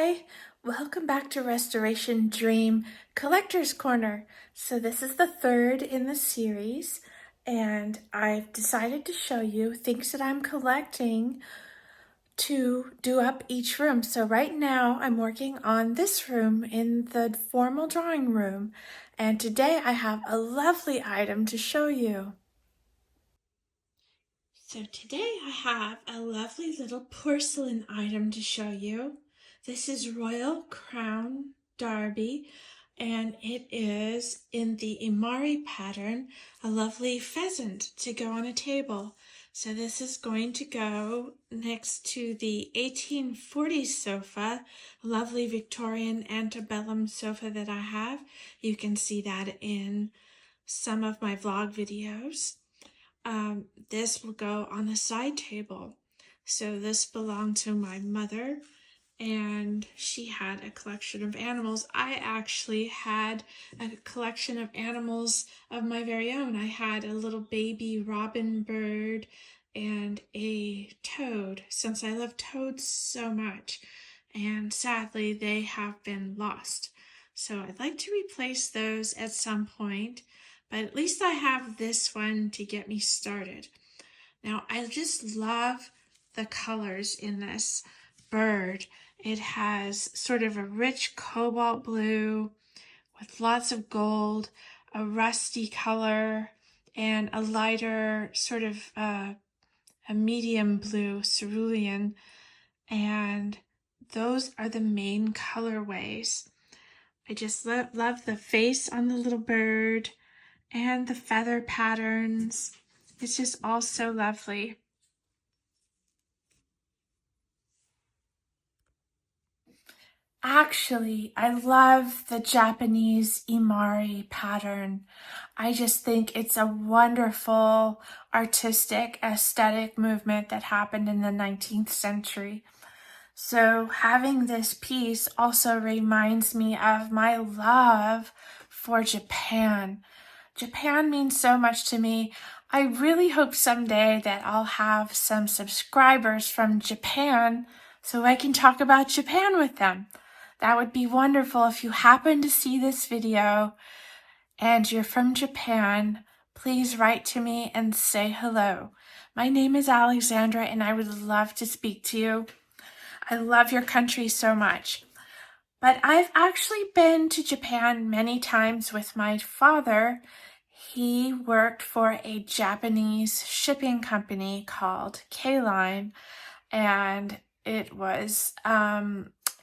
Hi, welcome back to Restoration Dream Collector's Corner. So this is the third in the series, and I've decided to show you things that I'm collecting to do up each room. So right now I'm working on this room in the formal drawing room, and today I have a lovely item to show you. So today I have a lovely little porcelain item to show you. This is Royal Crown Derby, and it is in the Imari pattern, a lovely pheasant to go on a table. So this is going to go next to the 1840s sofa, a lovely Victorian antebellum sofa that I have. You can see that in some of my vlog videos. This will go on the side table. So this belonged to my mother, and she had a collection of animals. I actually had a collection of animals of my very own. I had a little baby robin bird and a toad, since I love toads so much, and sadly they have been lost. So I'd like to replace those at some point, but at least I have this one to get me started. Now, I just love the colors in this bird. It has sort of a rich cobalt blue with lots of gold, a rusty color, and a lighter sort of a medium blue cerulean. And those are the main colorways. I just love the face on the little bird and the feather patterns. It's just all so lovely. Actually, I love the Japanese Imari pattern. I just think it's a wonderful artistic aesthetic movement that happened in the 19th century. So having this piece also reminds me of my love for Japan. Japan means so much to me. I really hope someday that I'll have some subscribers from Japan so I can talk about Japan with them. That would be wonderful. If you happen to see this video and you're from Japan, please write to me and say hello. My name is Alexandra, and I would love to speak to you. I love your country so much. But I've actually been to Japan many times with my father. He worked for a Japanese shipping company called K-Line, and it was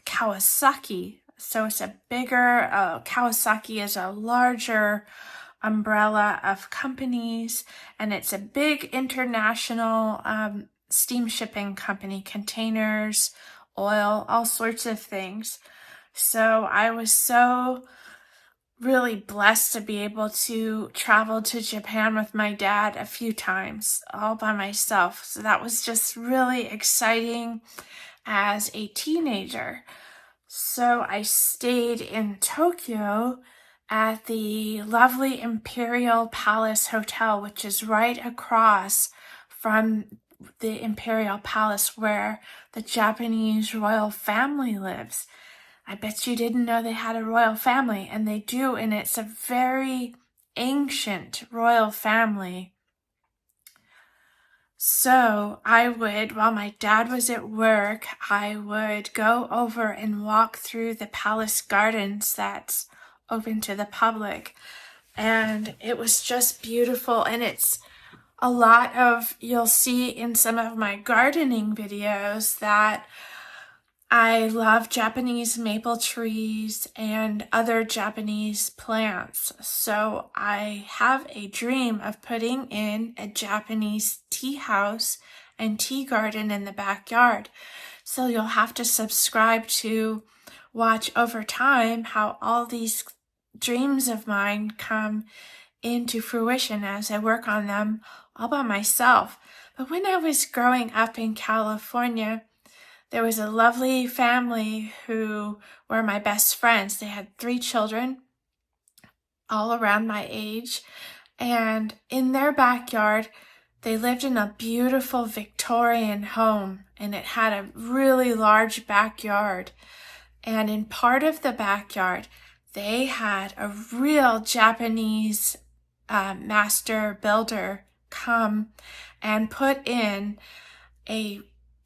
Kawasaki. So it's a bigger, Kawasaki is a larger umbrella of companies, and it's a big international steam shipping company, containers, oil, all sorts of things. So I was so really blessed to be able to travel to Japan with my dad a few times all by myself. So that was just really exciting as a teenager. So I stayed in Tokyo at the lovely Imperial Palace Hotel, which is right across from the Imperial Palace where the Japanese royal family lives. I bet you didn't know they had a royal family, and they do, and it's a very ancient royal family. So I would, while my dad was at work, I would go over and walk through the palace gardens that's open to the public. And it was just beautiful, and it's a lot of, you'll see in some of my gardening videos that I love Japanese maple trees and other Japanese plants. So I have a dream of putting in a Japanese tea house and tea garden in the backyard. So you'll have to subscribe to watch over time how all these dreams of mine come into fruition as I work on them all by myself. But when I was growing up in California, there was a lovely family who were my best friends. They had 3 children, all around my age, and in their backyard, they lived in a beautiful Victorian home, and it had a really large backyard. And in part of the backyard, they had a real Japanese master builder come and put in a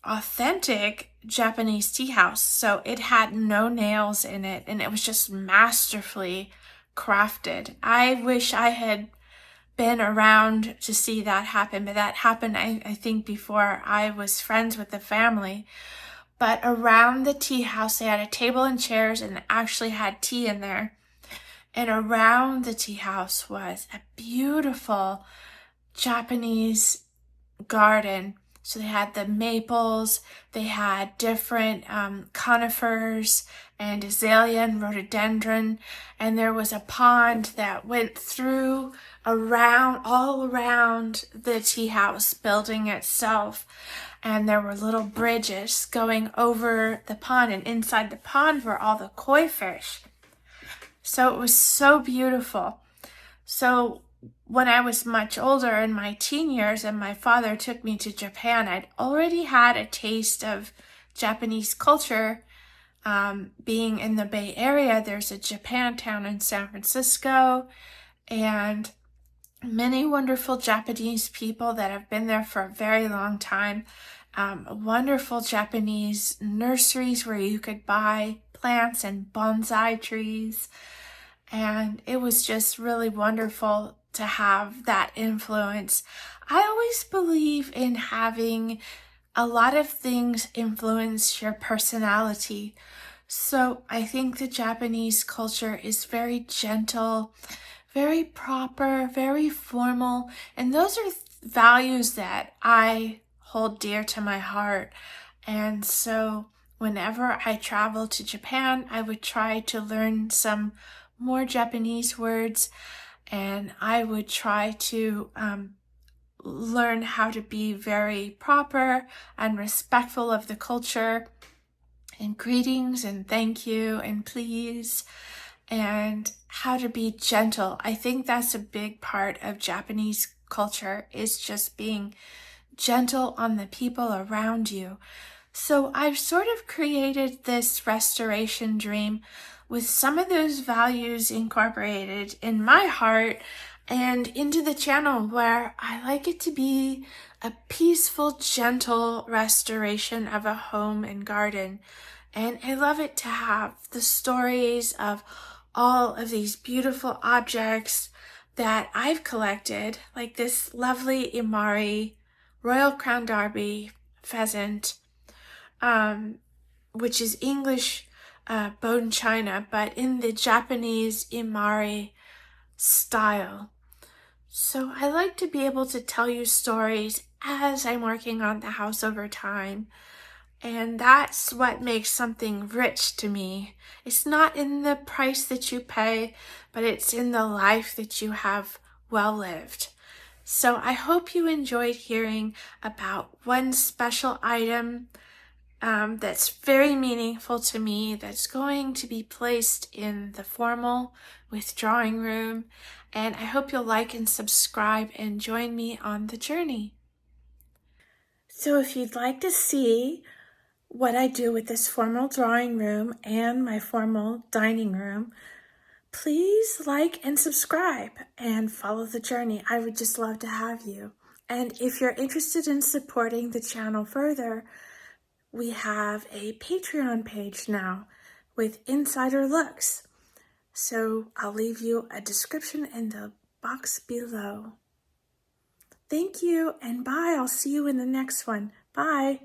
authentic Japanese tea house. So it had no nails in it, and it was just masterfully crafted. I wish I had been around to see that happen, but that happened, I think, before I was friends with the family. But around the tea house, they had a table and chairs and actually had tea in there. And around the tea house was a beautiful Japanese garden. So they had the maples, they had different conifers and azalea and rhododendron, and there was a pond that went through all around the tea house building itself. And there were little bridges going over the pond, and inside the pond were all the koi fish. So it was so beautiful. So when I was much older in my teen years and my father took me to Japan, I'd already had a taste of Japanese culture. Being in the Bay Area, there's a Japantown in San Francisco, and many wonderful Japanese people that have been there for a very long time. Wonderful Japanese nurseries where you could buy plants and bonsai trees. And it was just really wonderful to have that influence. I always believe in having a lot of things influence your personality. So I think the Japanese culture is very gentle, very proper, very formal, and those are values that I hold dear to my heart. And so whenever I travel to Japan, I would try to learn some more Japanese words, and I would try to learn how to be very proper and respectful of the culture, and greetings and thank you and please, and how to be gentle. I think that's a big part of Japanese culture, is just being gentle on the people around you. So I've sort of created this restoration dream with some of those values incorporated in my heart and into the channel, where I like it to be a peaceful, gentle restoration of a home and garden. And I love it to have the stories of all of these beautiful objects that I've collected, like this lovely Imari Royal Crown Derby pheasant, which is English bone china, but in the Japanese Imari style. So I like to be able to tell you stories as I'm working on the house over time. And that's what makes something rich to me. It's not in the price that you pay, but it's in the life that you have well lived. So I hope you enjoyed hearing about one special item that's very meaningful to me, that's going to be placed in the formal withdrawing room. And I hope you'll like and subscribe and join me on the journey. So if you'd like to see what I do with this formal drawing room and my formal dining room, please like and subscribe and follow the journey. I would just love to have you. And if you're interested in supporting the channel further, we have a Patreon page now with insider looks. So I'll leave you a description in the box below. Thank you and bye. I'll see you in the next one. Bye.